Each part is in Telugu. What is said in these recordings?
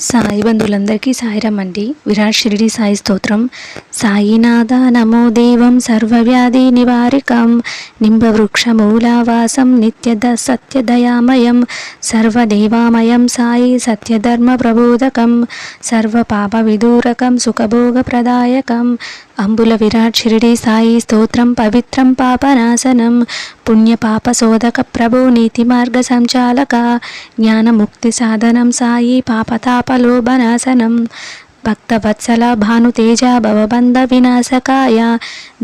సాయి బంధువులందరికీ సాయిరామ్ అండి. విరాట్ షిరిడి సాయి స్తోత్రం. సాయినాథ నమో దేవం సర్వవ్యాధి నివారికం నింబవృక్షమూలావాసం నిత్యద సత్యదయామయం సర్వదేవామయం సాయి సత్యధర్మ ప్రబోధకం సర్వపాప విదూరకం సుఖభోగప్రదాయకం అంబుల విరాట్ షిరిడి సాయి స్తోత్రం పవిత్రం పాపనాశనం పుణ్యపాపశోధక ప్రభో నీతి మార్గ సంచాలక జ్ఞానముక్తి సాధనం సాయి పాపతాపలోభనాశనం భక్తవత్సల భానుతేజ భవబంధ వినాశకాయ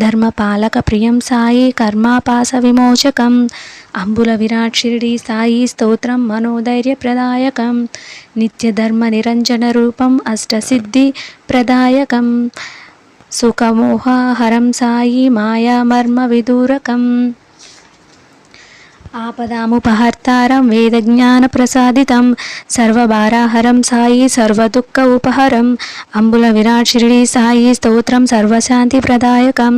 ధర్మపాలక ప్రియం సాయి కర్మాపాస విమోచకం అంబుల విరాట్ షిరిడి సాయి స్తోత్రం మనోధైర్య ప్రదాయకం నిత్యధర్మ నిరంజన రూపం అష్టసిద్ధి ప్రదాయకం సుఖమోహహరం సాయి మాయామర్మ విదూరకం ఆపదాముపహర్తారం వేదజ్ఞాన ప్రసాదితం సర్వభారహరం సాయి సర్వదుఃఖ ఉపహరం అంబుల విరాట్ షిరిడి సాయి స్తోత్రం సర్వశాంతి ప్రదాయకం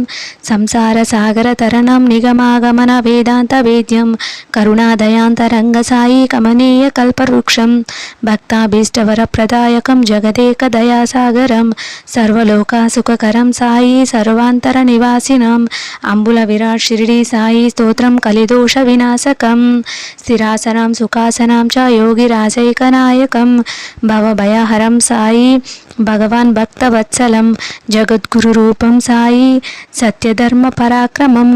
సంసార సాగర తరణం నిగమాగమన వేదాంత వేద్యం కరుణాదయాంతరంగ సాయి కమనీయ కల్పవృక్షం భక్తాభీష్టవర ప్రదాయకం జగదేక దయాసాగరం సర్వలోక సుఖకరం సాయి సర్వాంతర నివాసినం అంబుల విరాట్ షిరిడి సాయి స్తోత్రం కలిదోష వినాశ స్థిరాసనం సుఖాసనం చ యోగిరాజైకనాయకం భవభయహరం సాయి భగవాన్ భక్తవత్సలం జగద్గురు రూపం సాయి సత్యధర్మ పరాక్రమం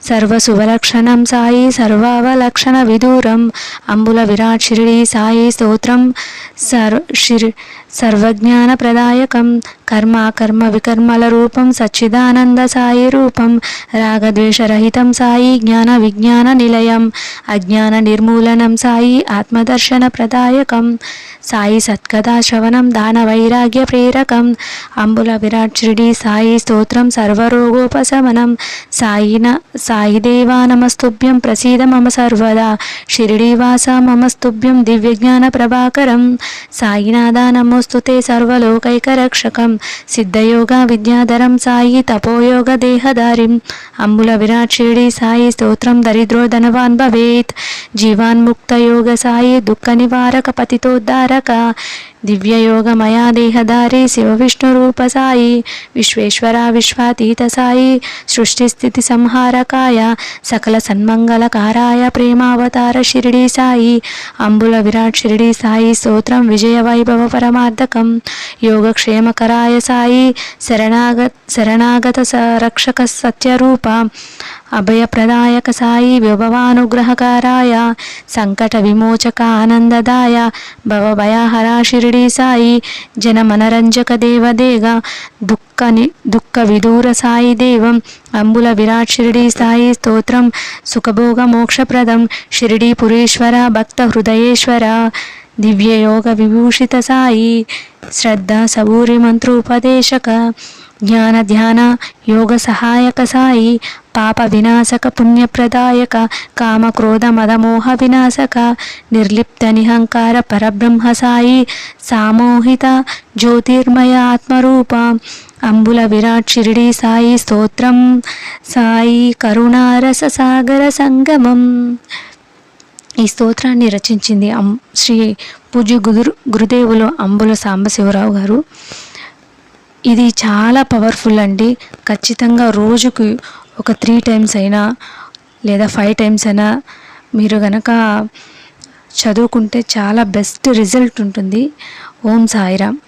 సర్వశుభలక్షణం సాయి సర్వావలక్షణ విదూరం అంబుల విరాట్ షిరిడి సాయి స్తోత్రం సర్వజ్ఞాన ప్రదాయకం కర్మ వికర్మల రూపం సచ్చిదానంద సాయి రూపం రాగద్వేషరహితం సాయి జ్ఞాన విజ్ఞాన నిలయం అజ్ఞాన నిర్మూలనం సాయి ఆత్మదర్శన ప్రదాయకం సాయి సత్కథా శ్రవణం దాన వైరాగ్య ప్రేరకం అంబుల విరాట్ షిరిడి సాయి స్తోత్రం సర్వరోగోపశమనం సాయిదేవా నమస్తుభ్యం ప్రసీద మమ సర్వదా షిరిడీవాస మమస్తుభ్యం దివ్యజ్ఞాన ప్రభాకరం సాయినాథ నమోస్తుతే సర్వలోకైకరక్షకం సిద్ధయోగ విద్యాధరం సాయి తపోయోగ దేహధారిం అంబుల విరాట్ షిరిడి సాయి స్తోత్రం దరిద్రో ధనవాన్ భవేత్ జీవాన్ముక్త యోగ సాయి దుఃఖ నివారక పతితోద్ధారక దివ్యయోగమయా దేహధారి శివ విష్ణు రూప సాయి విశ్వేశ్వర విశ్వాతీత సాయి సృష్టి స్థితి సంహారకాయ సకల సన్మంగళకారాయ ప్రేమావతార షిరిడి సాయి అంబుల విరాట్ షిరిడి సాయి స్తోత్రం విజయ వైభవ పరమార్థకం యోగక్షేమకరాయ సాయి శరణాగత రక్షక సత్యరూప అభయప్రదాయక సాయి విభవానుగ్రహకారాయ సంకట విమోచక ఆనందదాయ భవభయహరా షిరిడి సాయి జనమనరంజక దేవదేగ దుఃఖ విదూర సాయి దేవం అంబుల విరాట్ షిరిడి సాయి స్తోత్రం సుఖభోగ మోక్షప్రదం షిరిడి పురేశ్వర భక్త హృదయేశ్వర దివ్యయోగ విభూషిత సాయి శ్రద్ధ సబూరి మంత్రోపదేశక జ్ఞాన ధ్యాన యోగ సహాయక సాయి పాప వినాశక పుణ్యప్రదాయక కామక్రోధ మదమోహ వినాశక నిర్లిప్త నిహంకార పరబ్రహ్మ సాయి సామోహిత జ్యోతిర్మయ ఆత్మరూప అంబుల విరాట్ షిరిడి సాయి స్తోత్రం సాయి కరుణారస సాగర సంగమం. ఈ స్తోత్రాన్ని రచించింది శ్రీ పూజ్య గురుదేవులు అంబుల సాంబశివరావు గారు. ఇది చాలా పవర్ఫుల్ అండి. ఖచ్చితంగా రోజుకు ఒక 3 times అయినా లేదా 5 times అయినా మీరు గనక చదువుకుంటే చాలా బెస్ట్ రిజల్ట్ ఉంటుంది. ఓం సాయిరామ్.